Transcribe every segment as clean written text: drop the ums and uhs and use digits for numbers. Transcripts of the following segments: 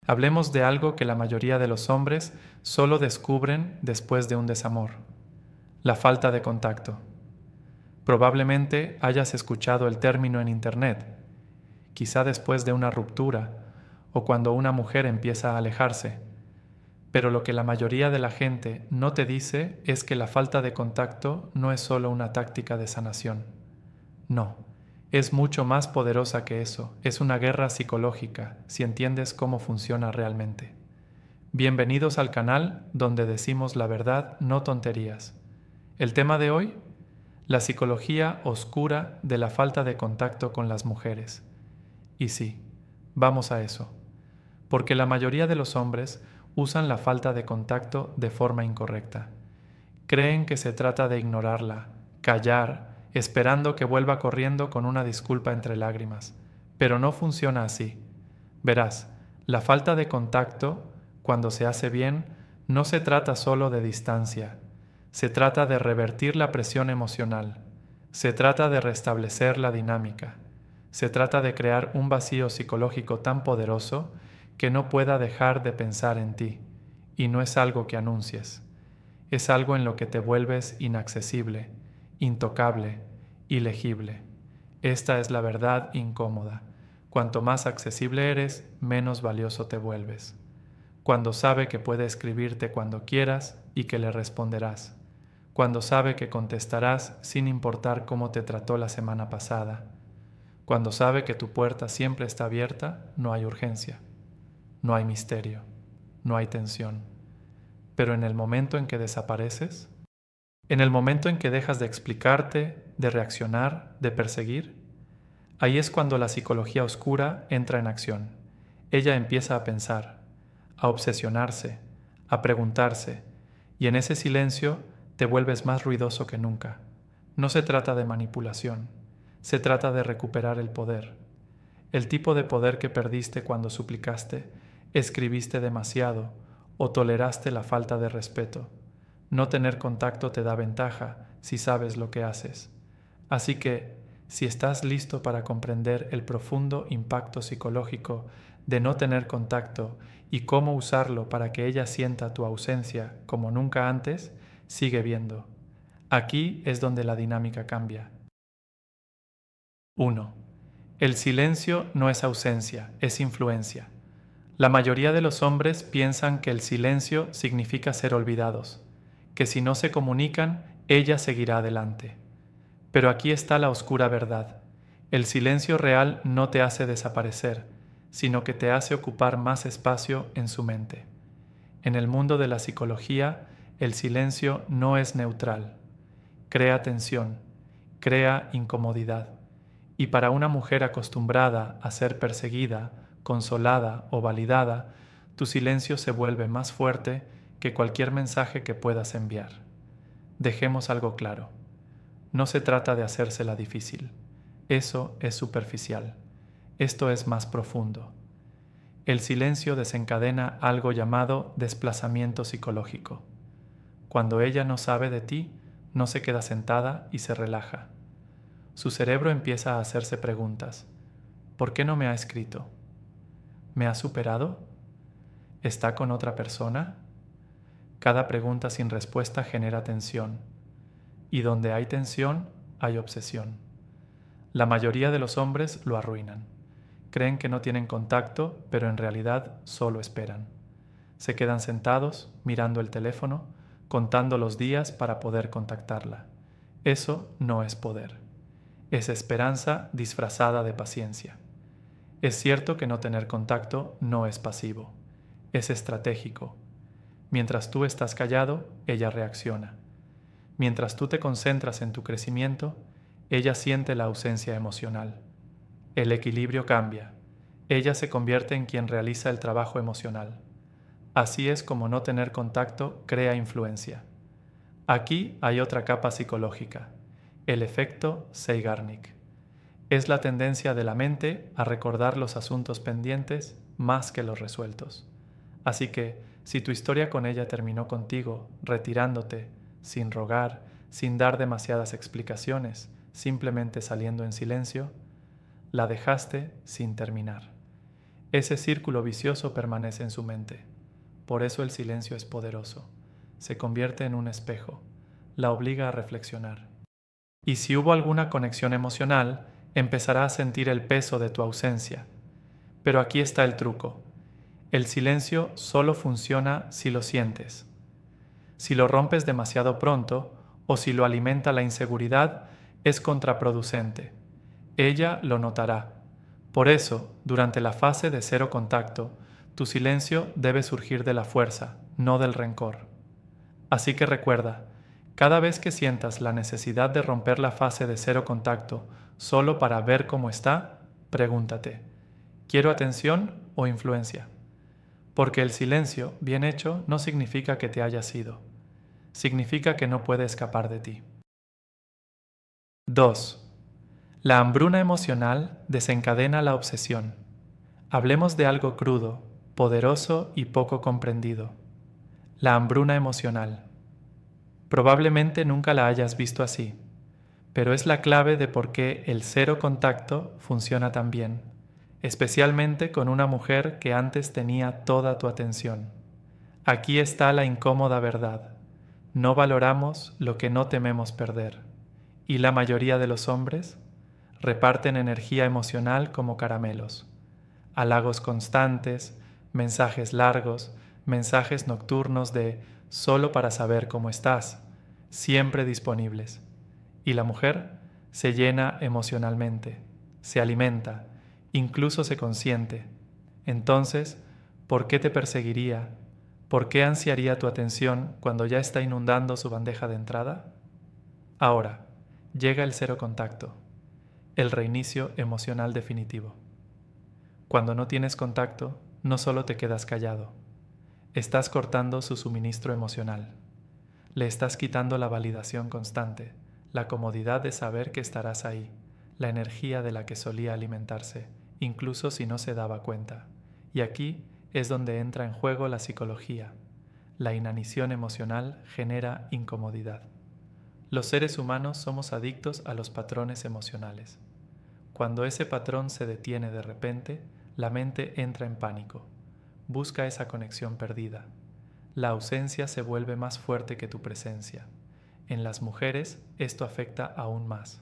Hablemos de algo que la mayoría de los hombres solo descubren después de un desamor: la falta de contacto. Probablemente hayas escuchado el término en internet, quizá después de una ruptura o cuando una mujer empieza a alejarse. Pero lo que la mayoría de la gente no te dice es que la falta de contacto no es solo una táctica de sanación. No, es mucho más poderosa que eso. Es una guerra psicológica, si entiendes cómo funciona realmente. Bienvenidos al canal donde decimos la verdad, no tonterías. El tema de hoy: la psicología oscura de la falta de contacto con las mujeres. Y sí, vamos a eso. Porque la mayoría de los hombres usan la falta de contacto de forma incorrecta. Creen que se trata de ignorarla, callar, esperando que vuelva corriendo con una disculpa entre lágrimas. Pero no funciona así. Verás, la falta de contacto, cuando se hace bien, no se trata solo de distancia. Se trata de revertir la presión emocional. Se trata de restablecer la dinámica. Se trata de crear un vacío psicológico tan poderoso que no pueda dejar de pensar en ti. Y no es algo que anuncies. Es algo en lo que te vuelves inaccesible, intocable, ilegible. Esta es la verdad incómoda. Cuanto más accesible eres, menos valioso te vuelves. Cuando sabe que puede escribirte cuando quieras y que le responderás. Cuando sabe que contestarás sin importar cómo te trató la semana pasada. Cuando sabe que tu puerta siempre está abierta, no hay urgencia, no hay misterio, no hay tensión. Pero en el momento en que desapareces, en el momento en que dejas de explicarte, de reaccionar, de perseguir, ahí es cuando la psicología oscura entra en acción. Ella empieza a pensar, a obsesionarse, a preguntarse, y en ese silencio te vuelves más ruidoso que nunca. No se trata de manipulación, se trata de recuperar el poder. El tipo de poder que perdiste cuando suplicaste, escribiste demasiado o toleraste la falta de respeto. No tener contacto te da ventaja si sabes lo que haces. Así que, si estás listo para comprender el profundo impacto psicológico de no tener contacto y cómo usarlo para que ella sienta tu ausencia como nunca antes, sigue viendo. Aquí es donde la dinámica cambia. 1. El silencio no es ausencia, es influencia. La mayoría de los hombres piensan que el silencio significa ser olvidados, que si no se comunican, ella seguirá adelante. Pero aquí está la oscura verdad. El silencio real no te hace desaparecer, sino que te hace ocupar más espacio en su mente. En el mundo de la psicología, el silencio no es neutral. Crea tensión, crea incomodidad. Y para una mujer acostumbrada a ser perseguida, consolada o validada, tu silencio se vuelve más fuerte que cualquier mensaje que puedas enviar. Dejemos algo claro. No se trata de hacérsela difícil. Eso es superficial. Esto es más profundo. El silencio desencadena algo llamado desplazamiento psicológico. Cuando ella no sabe de ti, no se queda sentada y se relaja. Su cerebro empieza a hacerse preguntas. ¿Por qué no me ha escrito? ¿Me ha superado? ¿Está con otra persona? Cada pregunta sin respuesta genera tensión. Y donde hay tensión, hay obsesión. La mayoría de los hombres lo arruinan. Creen que no tienen contacto, pero en realidad solo esperan. Se quedan sentados, mirando el teléfono, contando los días para poder contactarla. Eso no es poder. Es esperanza disfrazada de paciencia. Es cierto que no tener contacto no es pasivo. Es estratégico. Mientras tú estás callado, ella reacciona. Mientras tú te concentras en tu crecimiento, ella siente la ausencia emocional. El equilibrio cambia. Ella se convierte en quien realiza el trabajo emocional. Así es como no tener contacto crea influencia. Aquí hay otra capa psicológica, el efecto Zeigarnik. Es la tendencia de la mente a recordar los asuntos pendientes más que los resueltos. Así que, si tu historia con ella terminó contigo, retirándote, sin rogar, sin dar demasiadas explicaciones, simplemente saliendo en silencio, la dejaste sin terminar. ese círculo vicioso permanece en su mente. Por eso el silencio es poderoso. Se convierte en un espejo. La obliga a reflexionar. Y si hubo alguna conexión emocional, empezará a sentir el peso de tu ausencia. Pero aquí está el truco. El silencio solo funciona si lo sientes. Si lo rompes demasiado pronto o si lo alimenta la inseguridad, es contraproducente. Ella lo notará. Por eso, durante la fase de cero contacto, tu silencio debe surgir de la fuerza, no del rencor. Así que recuerda, cada vez que sientas la necesidad de romper la fase de cero contacto solo para ver cómo está, pregúntate, ¿quiero atención o influencia? Porque el silencio, bien hecho, no significa que te hayas ido. Significa que no puede escapar de ti. 2. La hambruna emocional desencadena la obsesión. Hablemos de algo crudo, poderoso y poco comprendido. La hambruna emocional. Probablemente nunca la hayas visto así, pero es la clave de por qué el cero contacto funciona tan bien, especialmente con una mujer que antes tenía toda tu atención. Aquí está la incómoda verdad. No valoramos lo que no tememos perder, y la mayoría de los hombres reparten energía emocional como caramelos. Halagos constantes, mensajes largos, mensajes nocturnos de solo para saber cómo estás, siempre disponibles. Y la mujer se llena emocionalmente, se alimenta, incluso se consiente. Entonces, ¿por qué te perseguiría? ¿Por qué ansiaría tu atención cuando ya está inundando su bandeja de entrada? Ahora, llega el cero contacto, el reinicio emocional definitivo. Cuando no tienes contacto, no solo te quedas callado, estás cortando su suministro emocional. Le estás quitando la validación constante, la comodidad de saber que estarás ahí, la energía de la que solía alimentarse, incluso si no se daba cuenta. Y aquí es donde entra en juego la psicología. La inanición emocional genera incomodidad. Los seres humanos somos adictos a los patrones emocionales. Cuando ese patrón se detiene de repente, la mente entra en pánico. Busca esa conexión perdida. La ausencia se vuelve más fuerte que tu presencia. En las mujeres esto afecta aún más.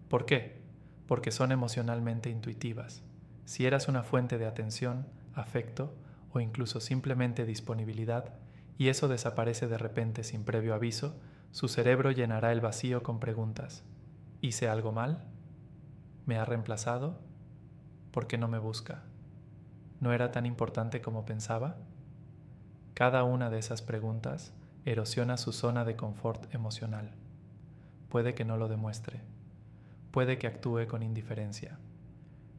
¿Por qué? Porque son emocionalmente intuitivas. Si eras una fuente de atención, afecto o incluso simplemente disponibilidad, y eso desaparece de repente sin previo aviso, su cerebro llenará el vacío con preguntas. ¿Hice algo mal? ¿Me ha reemplazado? ¿Por qué no me busca? ¿No era tan importante como pensaba? Cada una de esas preguntas erosiona su zona de confort emocional. Puede que no lo demuestre, puede que actúe con indiferencia,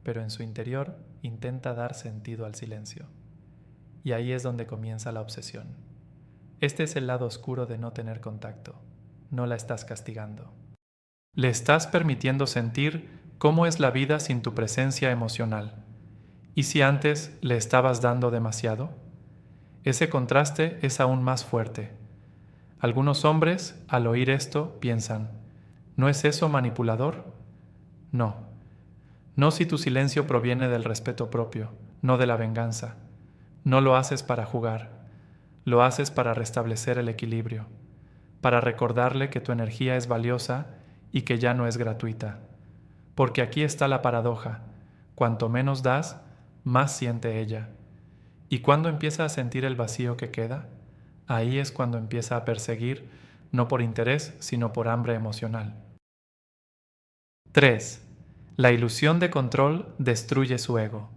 pero en su interior intenta dar sentido al silencio. Y ahí es donde comienza la obsesión. Este es el lado oscuro de no tener contacto. No la estás castigando. Le estás permitiendo sentir cómo es la vida sin tu presencia emocional. ¿Y si antes le estabas dando demasiado? Ese contraste es aún más fuerte. Algunos hombres, al oír esto, piensan, ¿no es eso manipulador? No. No si tu silencio proviene del respeto propio, no de la venganza. No lo haces para jugar. Lo haces para restablecer el equilibrio, para recordarle que tu energía es valiosa y que ya no es gratuita. Porque aquí está la paradoja. Cuanto menos das, más siente ella. Y cuando empieza a sentir el vacío que queda, ahí es cuando empieza a perseguir, no por interés, sino por hambre emocional. 3. La ilusión de control destruye su ego.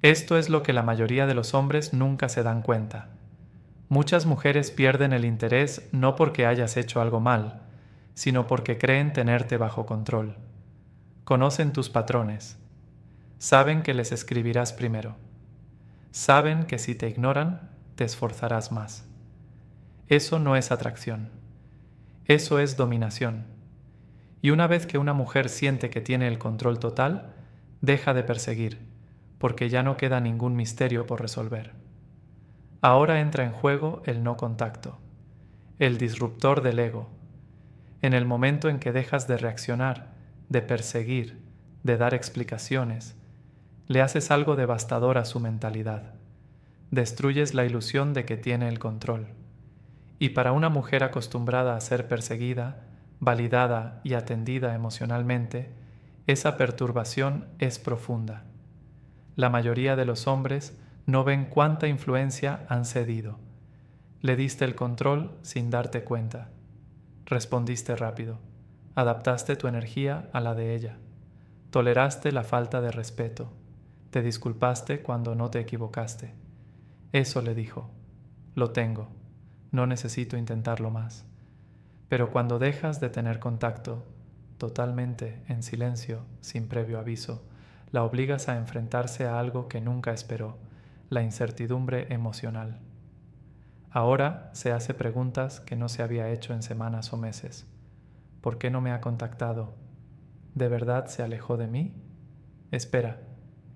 Esto es lo que la mayoría de los hombres nunca se dan cuenta. Muchas mujeres pierden el interés no porque hayas hecho algo mal, sino porque creen tenerte bajo control. Conocen tus patrones. Saben que les escribirás primero. Saben que si te ignoran, te esforzarás más. Eso no es atracción. Eso es dominación. Y una vez que una mujer siente que tiene el control total, deja de perseguir, porque ya no queda ningún misterio por resolver. Ahora entra en juego el no contacto, el disruptor del ego. En el momento en que dejas de reaccionar, de perseguir, de dar explicaciones, Le haces algo devastador a su mentalidad. Destruyes la ilusión de que tiene el control. Y para una mujer acostumbrada a ser perseguida, validada y atendida emocionalmente, esa perturbación es profunda. La mayoría de los hombres no ven cuánta influencia han cedido. Le diste el control sin darte cuenta. Respondiste rápido. Adaptaste tu energía a la de ella. Toleraste la falta de respeto. Te disculpaste cuando no te equivocaste. Eso le dijo. Lo tengo. No necesito intentarlo más. Pero cuando dejas de tener contacto, totalmente en silencio, sin previo aviso, la obligas a enfrentarse a algo que nunca esperó, la incertidumbre emocional. Ahora se hace preguntas que no se había hecho en semanas o meses. ¿Por qué no me ha contactado? ¿De verdad se alejó de mí? Espera,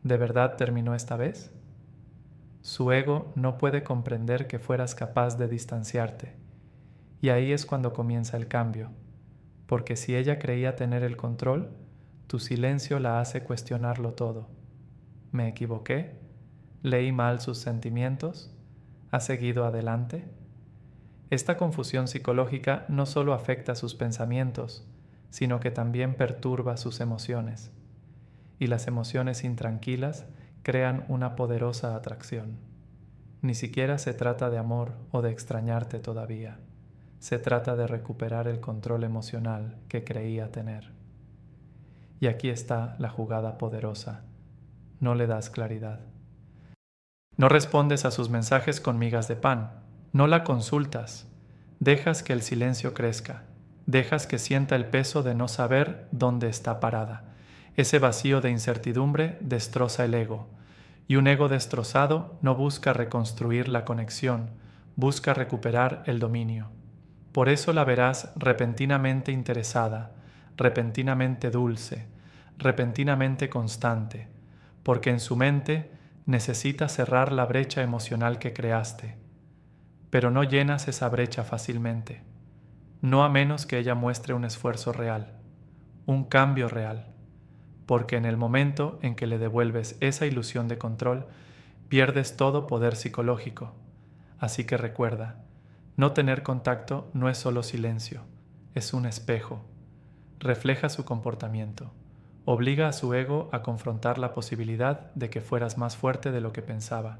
¿de verdad terminó esta vez? Su ego no puede comprender que fueras capaz de distanciarte. Y ahí es cuando comienza el cambio. Porque si ella creía tener el control, tu silencio la hace cuestionarlo todo. ¿Me equivoqué? ¿Leí mal sus sentimientos? ¿Ha seguido adelante? Esta confusión psicológica no solo afecta sus pensamientos, sino que también perturba sus emociones. Y las emociones intranquilas crean una poderosa atracción. Ni siquiera se trata de amor o de extrañarte todavía. Se trata de recuperar el control emocional que creía tener. Y aquí está la jugada poderosa. No le das claridad. No respondes a sus mensajes con migas de pan. No la consultas. Dejas que el silencio crezca. Dejas que sienta el peso de no saber dónde está parada. Ese vacío de incertidumbre destroza el ego. Y un ego destrozado no busca reconstruir la conexión, busca recuperar el dominio. Por eso la verás repentinamente interesada, repentinamente dulce, repentinamente constante, porque en su mente necesita cerrar la brecha emocional que creaste. Pero no llenas esa brecha fácilmente, no a menos que ella muestre un esfuerzo real, un cambio real, porque en el momento en que le devuelves esa ilusión de control, pierdes todo poder psicológico. Así que recuerda, no tener contacto no es solo silencio, es un espejo. Refleja su comportamiento. Obliga a su ego a confrontar la posibilidad de que fueras más fuerte de lo que pensaba.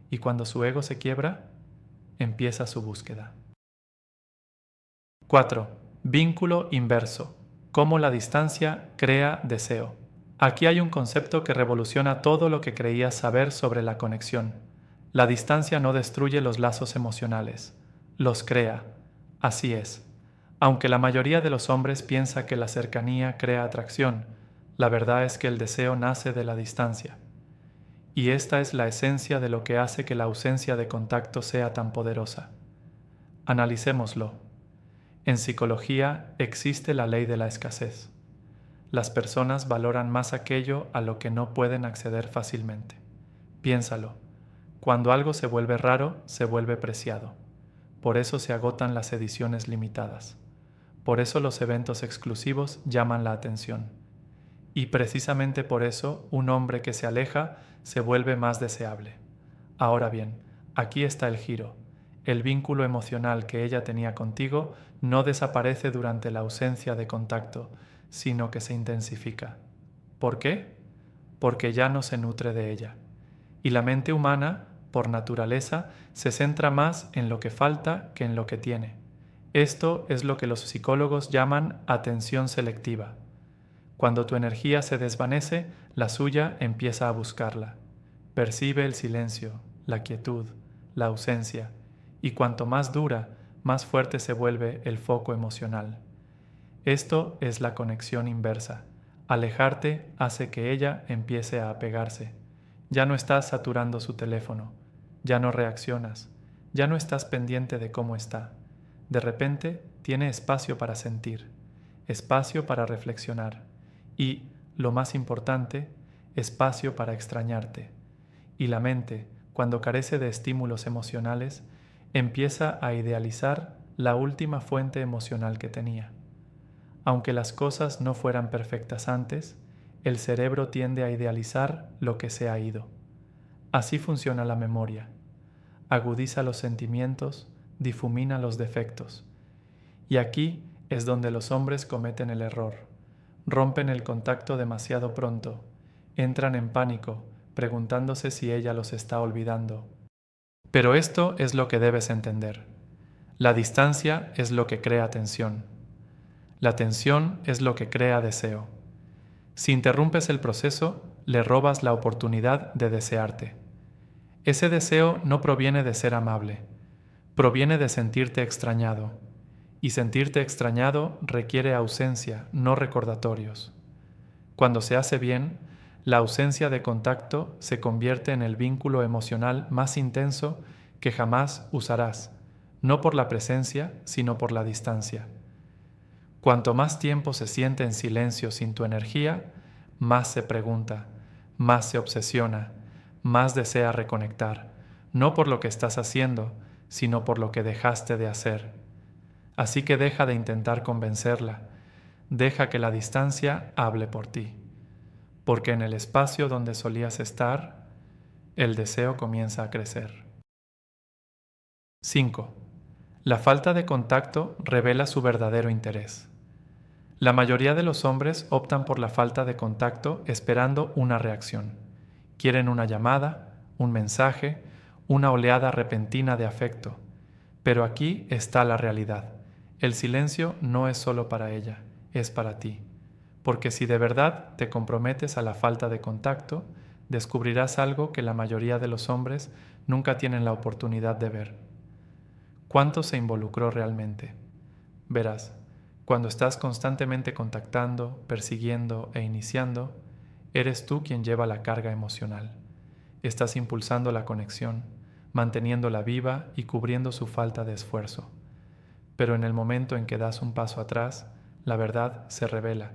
Y cuando su ego se quiebra, empieza su búsqueda. 4. Vínculo inverso. Cómo la distancia crea deseo. Aquí hay un concepto que revoluciona todo lo que creías saber sobre la conexión. La distancia no destruye los lazos emocionales, los crea. Así es. Aunque la mayoría de los hombres piensa que la cercanía crea atracción, la verdad es que el deseo nace de la distancia. Y esta es la esencia de lo que hace que la ausencia de contacto sea tan poderosa. Analicémoslo. En psicología existe la ley de la escasez. Las personas valoran más aquello a lo que no pueden acceder fácilmente. Piénsalo. Cuando algo se vuelve raro, se vuelve preciado. Por eso se agotan las ediciones limitadas. Por eso los eventos exclusivos llaman la atención. Y precisamente por eso un hombre que se aleja se vuelve más deseable. Ahora bien, aquí está el giro. El vínculo emocional que ella tenía contigo no desaparece durante la ausencia de contacto, sino que se intensifica. ¿Por qué? Porque ya no se nutre de ella. Y la mente humana, por naturaleza, se centra más en lo que falta que en lo que tiene. Esto es lo que los psicólogos llaman atención selectiva. Cuando tu energía se desvanece, la suya empieza a buscarla. Percibe el silencio, la quietud, la ausencia, y cuanto más dura, más fuerte se vuelve el foco emocional. Esto es la conexión inversa. Alejarte hace que ella empiece a apegarse. Ya no estás saturando su teléfono, ya no reaccionas, ya no estás pendiente de cómo está. De repente tiene espacio para sentir, espacio para reflexionar y, lo más importante, espacio para extrañarte. Y la mente, cuando carece de estímulos emocionales, empieza a idealizar la última fuente emocional que tenía. Aunque las cosas no fueran perfectas antes, el cerebro tiende a idealizar lo que se ha ido. Así funciona la memoria. Agudiza los sentimientos, difumina los defectos. Y aquí es donde los hombres cometen el error. Rompen el contacto demasiado pronto. Entran en pánico, preguntándose si ella los está olvidando. Pero esto es lo que debes entender. La distancia es lo que crea tensión. La tensión es lo que crea deseo. Si interrumpes el proceso, le robas la oportunidad de desearte. Ese deseo no proviene de ser amable, proviene de sentirte extrañado. Y sentirte extrañado requiere ausencia, no recordatorios. Cuando se hace bien, la ausencia de contacto se convierte en el vínculo emocional más intenso que jamás usarás, no por la presencia, sino por la distancia. Cuanto más tiempo se siente en silencio sin tu energía, más se pregunta, más se obsesiona, más desea reconectar, no por lo que estás haciendo, sino por lo que dejaste de hacer. Así que deja de intentar convencerla, deja que la distancia hable por ti, porque en el espacio donde solías estar, el deseo comienza a crecer. 5. La falta de contacto revela su verdadero interés. La mayoría de los hombres optan por la falta de contacto esperando una reacción. Quieren una llamada, un mensaje, una oleada repentina de afecto. Pero aquí está la realidad. El silencio no es solo para ella, es para ti. Porque si de verdad te comprometes a la falta de contacto, descubrirás algo que la mayoría de los hombres nunca tienen la oportunidad de ver. ¿Cuánto se involucró realmente? Verás, cuando estás constantemente contactando, persiguiendo e iniciando, eres tú quien lleva la carga emocional. Estás impulsando la conexión, manteniéndola viva y cubriendo su falta de esfuerzo. Pero en el momento en que das un paso atrás, la verdad se revela,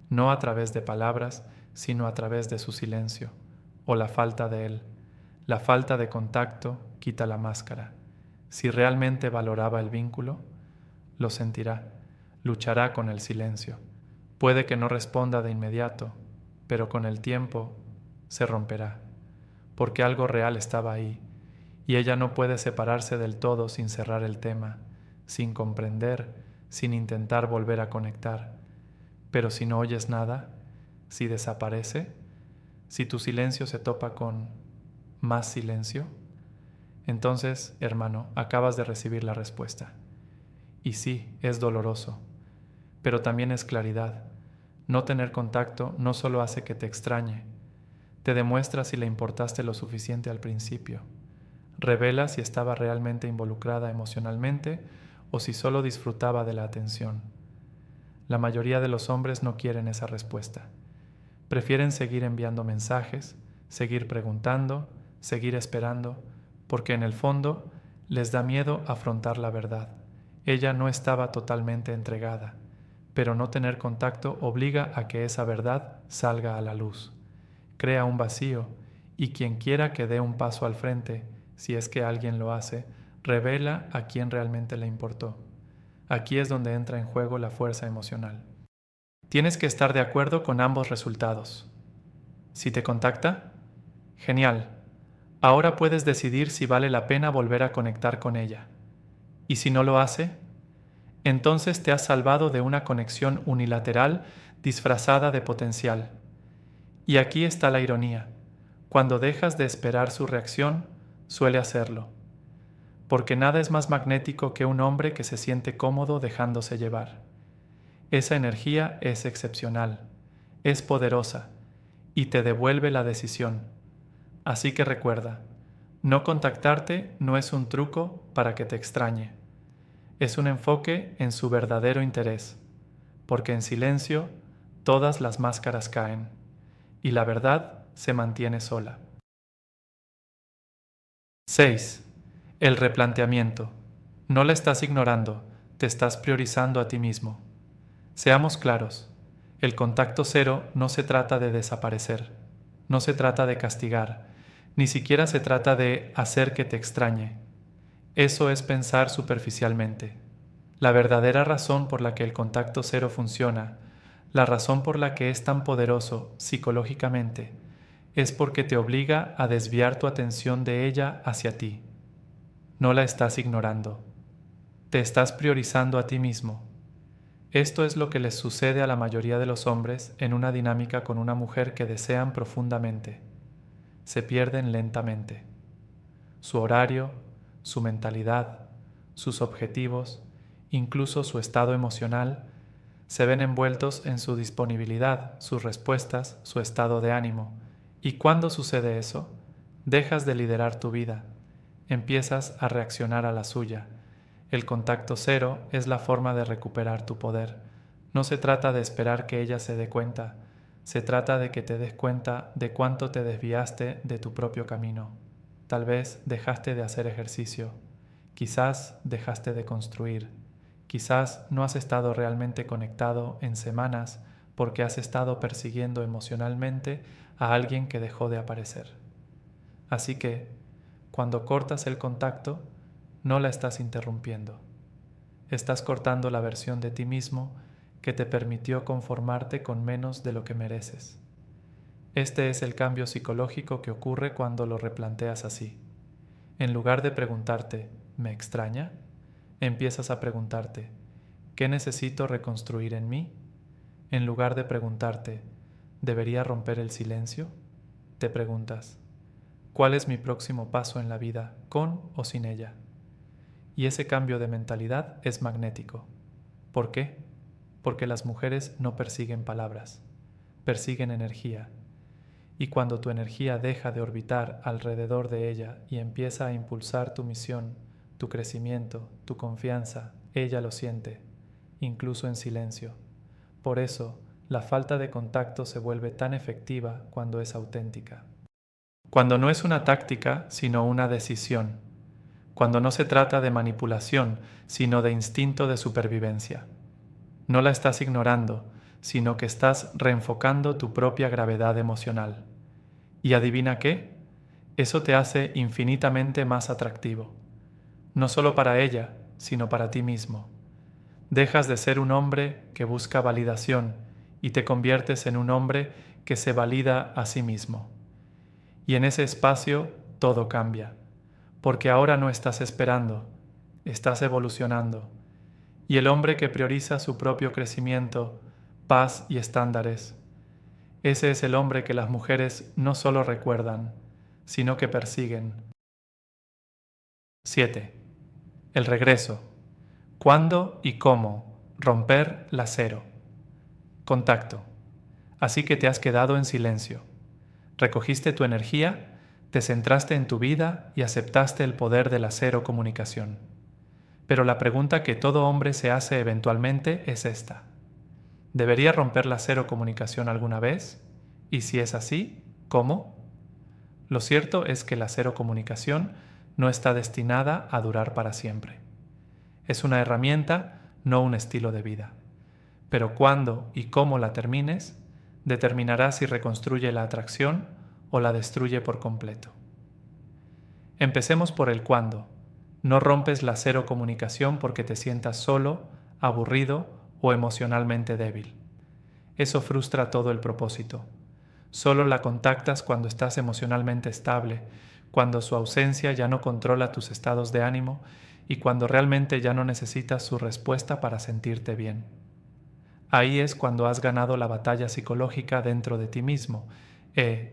no a través de palabras, sino a través de su silencio, o la falta de él. La falta de contacto quita la máscara. Si realmente valoraba el vínculo, lo sentirá, luchará con el silencio. Puede que no responda de inmediato, pero con el tiempo se romperá, porque algo real estaba ahí, y ella no puede separarse del todo sin cerrar el tema, sin comprender, sin intentar volver a conectar. Pero si no oyes nada, si desaparece, si tu silencio se topa con más silencio, entonces, hermano, acabas de recibir la respuesta. Y sí, es doloroso, pero también es claridad. No tener contacto no solo hace que te extrañe, te demuestra si le importaste lo suficiente al principio. Revela si estaba realmente involucrada emocionalmente o si solo disfrutaba de la atención. La mayoría de los hombres no quieren esa respuesta. Prefieren seguir enviando mensajes, seguir preguntando, seguir esperando, porque en el fondo les da miedo afrontar la verdad. Ella no estaba totalmente entregada, pero no tener contacto obliga a que esa verdad salga a la luz. Crea un vacío, y quien quiera que dé un paso al frente, si es que alguien lo hace, revela a quién realmente le importó. Aquí es donde entra en juego la fuerza emocional. Tienes que estar de acuerdo con ambos resultados. Si te contacta, genial. Ahora puedes decidir si vale la pena volver a conectar con ella. Y si no lo hace, entonces te has salvado de una conexión unilateral disfrazada de potencial. Y aquí está la ironía. Cuando dejas de esperar su reacción, suele hacerlo. Porque nada es más magnético que un hombre que se siente cómodo dejándose llevar. Esa energía es excepcional, es poderosa y te devuelve la decisión. Así que recuerda, no contactarte no es un truco para que te extrañe. Es un enfoque en su verdadero interés, porque en silencio todas las máscaras caen y la verdad se mantiene sola. 6. El replanteamiento. No la estás ignorando, te estás priorizando a ti mismo. Seamos claros, el contacto cero no se trata de desaparecer, no se trata de castigar, ni siquiera se trata de hacer que te extrañe. Eso es pensar superficialmente. La verdadera razón por la que el contacto cero funciona La razón por la que es tan poderoso psicológicamente es porque te obliga a desviar tu atención de ella hacia ti. No la estás ignorando. Te estás priorizando a ti mismo. Esto es lo que les sucede a la mayoría de los hombres en una dinámica con una mujer que desean profundamente. Se pierden lentamente. Su horario, su mentalidad, sus objetivos, incluso su estado emocional, se ven envueltos en su disponibilidad, sus respuestas, su estado de ánimo. Y cuando sucede eso, dejas de liderar tu vida, empiezas a reaccionar a la suya. El contacto cero es la forma de recuperar tu poder. No se trata de esperar que ella se dé cuenta, se trata de que te des cuenta de cuánto te desviaste de tu propio camino. Tal vez dejaste de hacer ejercicio, quizás dejaste de construir, quizás no has estado realmente conectado en semanas porque has estado persiguiendo emocionalmente a alguien que dejó de aparecer. Así que, cuando cortas el contacto, no la estás interrumpiendo. Estás cortando la versión de ti mismo que te permitió conformarte con menos de lo que mereces. Este es el cambio psicológico que ocurre cuando lo replanteas así. En lugar de preguntarte, ¿me extraña?, empiezas a preguntarte, ¿qué necesito reconstruir en mí? En lugar de preguntarte, ¿debería romper el silencio?, te preguntas, ¿cuál es mi próximo paso en la vida, con o sin ella? Y ese cambio de mentalidad es magnético. ¿Por qué? Porque las mujeres no persiguen palabras, persiguen energía. Y cuando tu energía deja de orbitar alrededor de ella y empieza a impulsar tu misión, tu crecimiento, tu confianza, ella lo siente, incluso en silencio. Por eso, la falta de contacto se vuelve tan efectiva cuando es auténtica. Cuando no es una táctica, sino una decisión. Cuando no se trata de manipulación, sino de instinto de supervivencia. No la estás ignorando, sino que estás reenfocando tu propia gravedad emocional. ¿Y adivina qué? Eso te hace infinitamente más atractivo. No solo para ella, sino para ti mismo. Dejas de ser un hombre que busca validación y te conviertes en un hombre que se valida a sí mismo. Y en ese espacio todo cambia, porque ahora no estás esperando, estás evolucionando. Y el hombre que prioriza su propio crecimiento, paz y estándares, ese es el hombre que las mujeres no solo recuerdan, sino que persiguen. 7. El regreso. ¿Cuándo y cómo romper la cero? Contacto. Así que te has quedado en silencio. Recogiste tu energía, te centraste en tu vida y aceptaste el poder de la cero comunicación. Pero la pregunta que todo hombre se hace eventualmente es esta. ¿Debería romper la cero comunicación alguna vez? Y si es así, ¿cómo? Lo cierto es que la cero comunicación no está destinada a durar para siempre. Es una herramienta, no un estilo de vida. Pero cuándo y cómo la termines, determinará si reconstruye la atracción o la destruye por completo. Empecemos por el cuándo. No rompes la cero comunicación porque te sientas solo, aburrido o emocionalmente débil. Eso frustra todo el propósito. Solo la contactas cuando estás emocionalmente estable, cuando su ausencia ya no controla tus estados de ánimo y cuando realmente ya no necesitas su respuesta para sentirte bien. Ahí es cuando has ganado la batalla psicológica dentro de ti mismo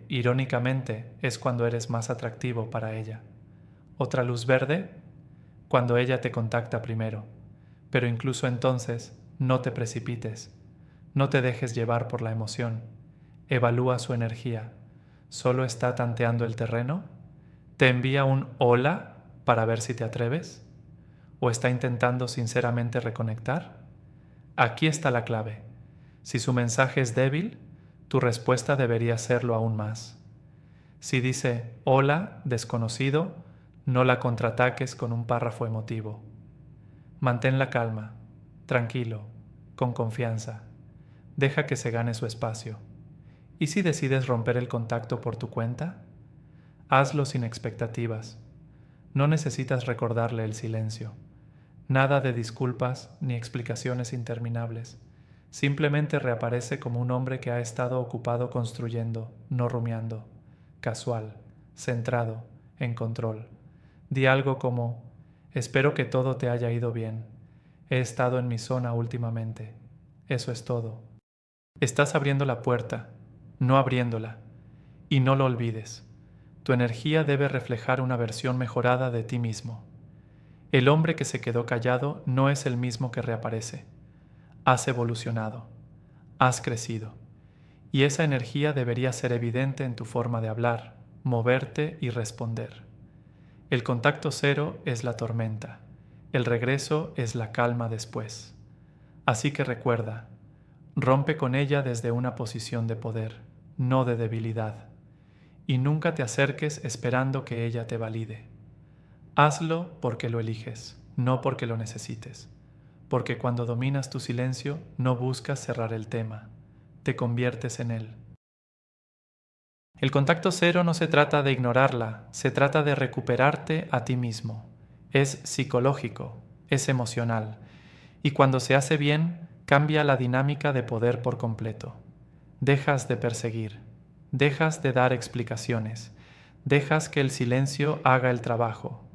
irónicamente, es cuando eres más atractivo para ella. Otra luz verde, cuando ella te contacta primero. Pero incluso entonces, no te precipites. No te dejes llevar por la emoción. Evalúa su energía. ¿Solo está tanteando el terreno? ¿Te envía un hola para ver si te atreves? ¿O está intentando sinceramente reconectar? Aquí está la clave. Si su mensaje es débil, tu respuesta debería serlo aún más. Si dice hola, desconocido, no la contraataques con un párrafo emotivo. Mantén la calma, tranquilo, con confianza. Deja que se gane su espacio. ¿Y si decides romper el contacto por tu cuenta? Hazlo sin expectativas. No necesitas recordarle el silencio. Nada de disculpas ni explicaciones interminables. Simplemente reaparece como un hombre que ha estado ocupado construyendo, no rumiando, casual, centrado, en control. Di algo como: espero que todo te haya ido bien. He estado en mi zona últimamente. Eso es todo. Estás abriendo la puerta, no abriéndola. Y no lo olvides. Tu energía debe reflejar una versión mejorada de ti mismo. El hombre que se quedó callado no es el mismo que reaparece. Has evolucionado. Has crecido. Y esa energía debería ser evidente en tu forma de hablar, moverte y responder. El contacto cero es la tormenta. El regreso es la calma después. Así que recuerda, rompe con ella desde una posición de poder, no de debilidad. Y nunca te acerques esperando que ella te valide. Hazlo porque lo eliges, no porque lo necesites. Porque cuando dominas tu silencio, no buscas cerrar el tema, te conviertes en él. El contacto cero no se trata de ignorarla, se trata de recuperarte a ti mismo. Es psicológico, es emocional, y cuando se hace bien, cambia la dinámica de poder por completo. Dejas de perseguir, dejas de dar explicaciones, dejas que el silencio haga el trabajo.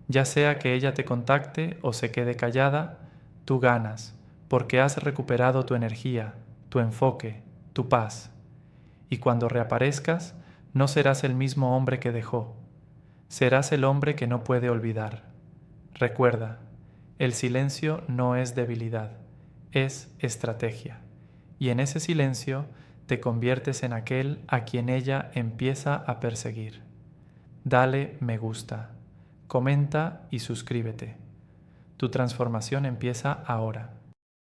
Ya sea que ella te contacte o se quede callada, tú ganas, porque has recuperado tu energía, tu enfoque, tu paz. Y cuando reaparezcas, no serás el mismo hombre que dejó, serás el hombre que no puede olvidar. Recuerda, el silencio no es debilidad, es estrategia. Y en ese silencio te conviertes en aquel a quien ella empieza a perseguir. Dale me gusta, comenta y suscríbete. Tu transformación empieza ahora.